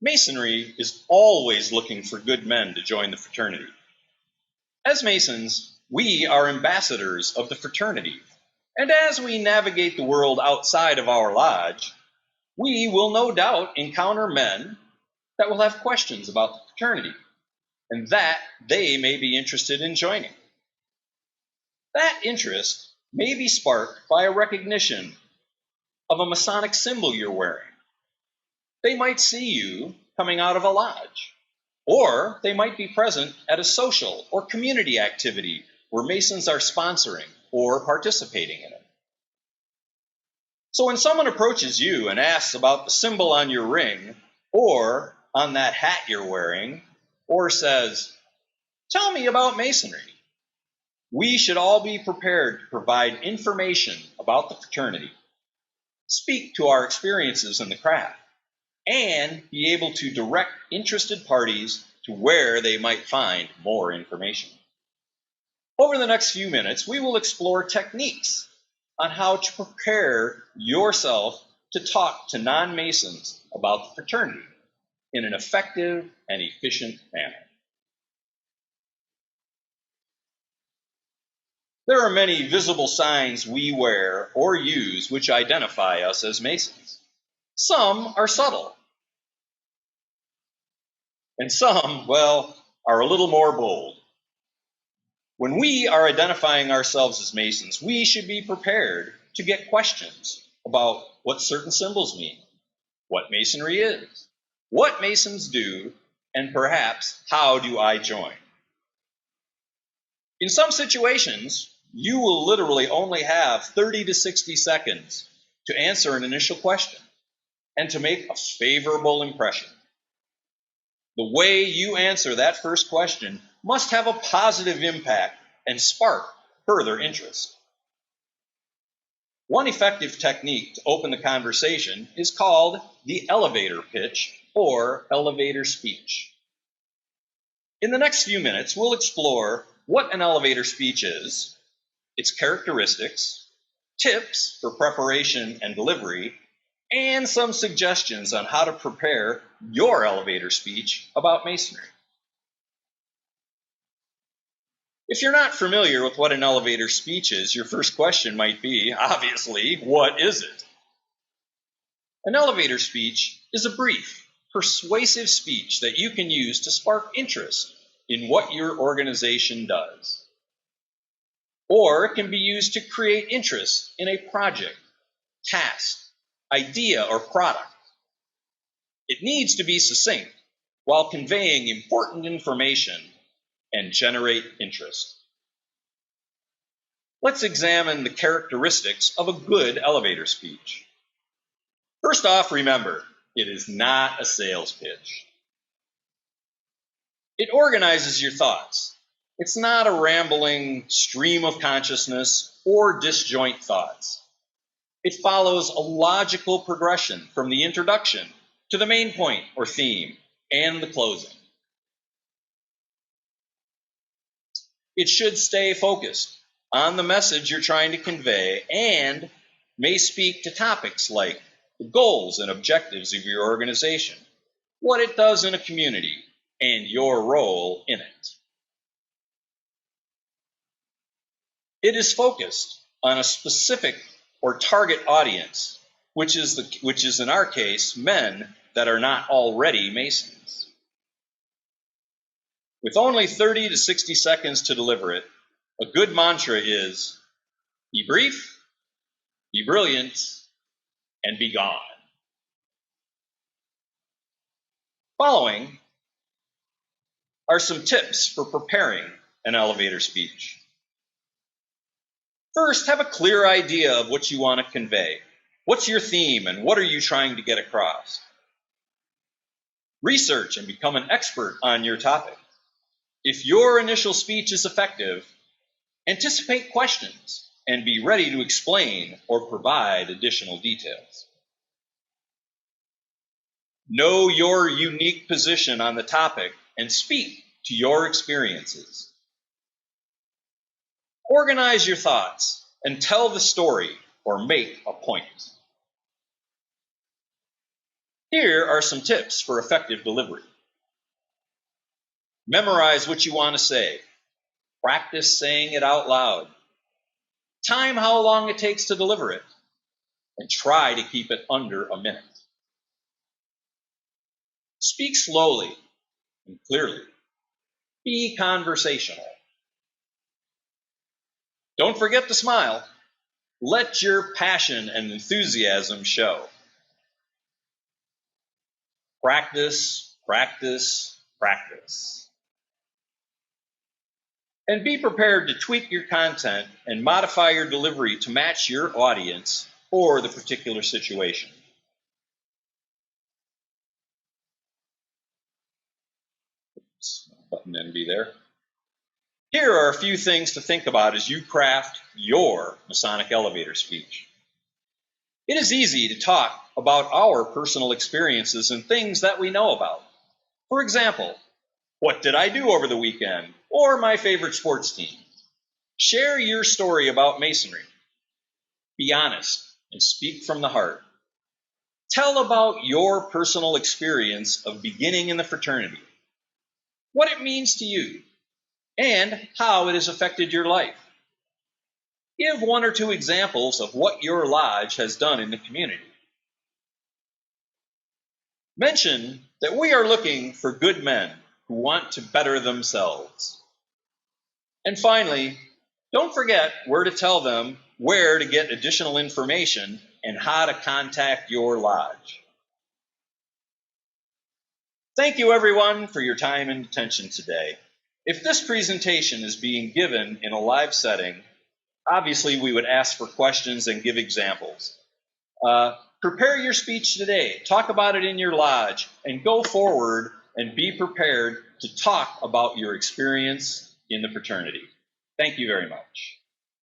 Masonry is always looking for good men to join the fraternity. As Masons, we are ambassadors of the fraternity, and as we navigate the world outside of our lodge, we will no doubt encounter men that will have questions about the fraternity, and that they may be interested in joining. That interest may be sparked by a recognition of a Masonic symbol you're wearing. They might see you coming out of a lodge, or they might be present at a social or community activity where Masons are sponsoring or participating in it. So when someone approaches you and asks about the symbol on your ring or on that hat you're wearing, or says, "Tell me about Masonry," we should all be prepared to provide information about the fraternity, speak to our experiences in the craft, and be able to direct interested parties to where they might find more information. Over the next few minutes, we will explore techniques on how to prepare yourself to talk to non-Masons about the fraternity in an effective and efficient manner. There are many visible signs we wear or use which identify us as Masons. Some are subtle, and some, well, are a little more bold. When we are identifying ourselves as Masons, we should be prepared to get questions about what certain symbols mean, what Masonry is, what Masons do, and perhaps how do I join. In some situations, you will literally only have 30 to 60 seconds to answer an initial question and to make a favorable impression. The way you answer that first question must have a positive impact and spark further interest. One effective technique to open the conversation is called the elevator pitch or elevator speech. In the next few minutes, we'll explore what an elevator speech is, its characteristics, tips for preparation and delivery, and some suggestions on how to prepare your elevator speech about Masonry. If you're not familiar with what an elevator speech is, your first question might be, obviously, what is it? An elevator speech is a brief, persuasive speech that you can use to spark interest in what your organization does. Or it can be used to create interest in a project, task, idea, or product. It needs to be succinct while conveying important information and generate interest. Let's examine the characteristics of a good elevator speech. First off, remember, it is not a sales pitch. It organizes your thoughts. It's not a rambling stream of consciousness or disjoint thoughts. It follows a logical progression from the introduction to the main point or theme and the closing. It should stay focused on the message you're trying to convey and may speak to topics like the goals and objectives of your organization, what it does in a community, and your role in it. It is focused on a specific or target audience, which is in our case men that are not already Masons. With only 30 to 60 seconds to deliver it, a good mantra is, be brief, be brilliant, and be gone. Following are some tips for preparing an elevator speech. First, have a clear idea of what you want to convey. What's your theme and what are you trying to get across? Research and become an expert on your topic. If your initial speech is effective, anticipate questions and be ready to explain or provide additional details. Know your unique position on the topic and speak to your experiences. Organize your thoughts and tell the story or make a point. Here are some tips for effective delivery. Memorize what you want to say. Practice saying it out loud. Time how long it takes to deliver it, and try to keep it under a minute. Speak slowly and clearly. Be conversational. Don't forget to smile. Let your passion and enthusiasm show. Practice, practice, practice. And be prepared to tweak your content and modify your delivery to match your audience or the particular situation. Oops, button NB there. Here are a few things to think about as you craft your Masonic elevator speech. It is easy to talk about our personal experiences and things that we know about. For example, what did I do over the weekend? Or my favorite sports team. Share your story about Masonry. Be honest and speak from the heart. Tell about your personal experience of beginning in the fraternity, what it means to you, and how it has affected your life. Give one or two examples of what your lodge has done in the community. Mention that we are looking for good men who want to better themselves. And finally, don't forget where to tell them where to get additional information and how to contact your lodge. Thank you, everyone, for your time and attention today. If this presentation is being given in a live setting, obviously we would ask for questions and give examples. Prepare your speech today. Talk about it in your lodge and go forward and be prepared to talk about your experience in the fraternity. Thank you very much.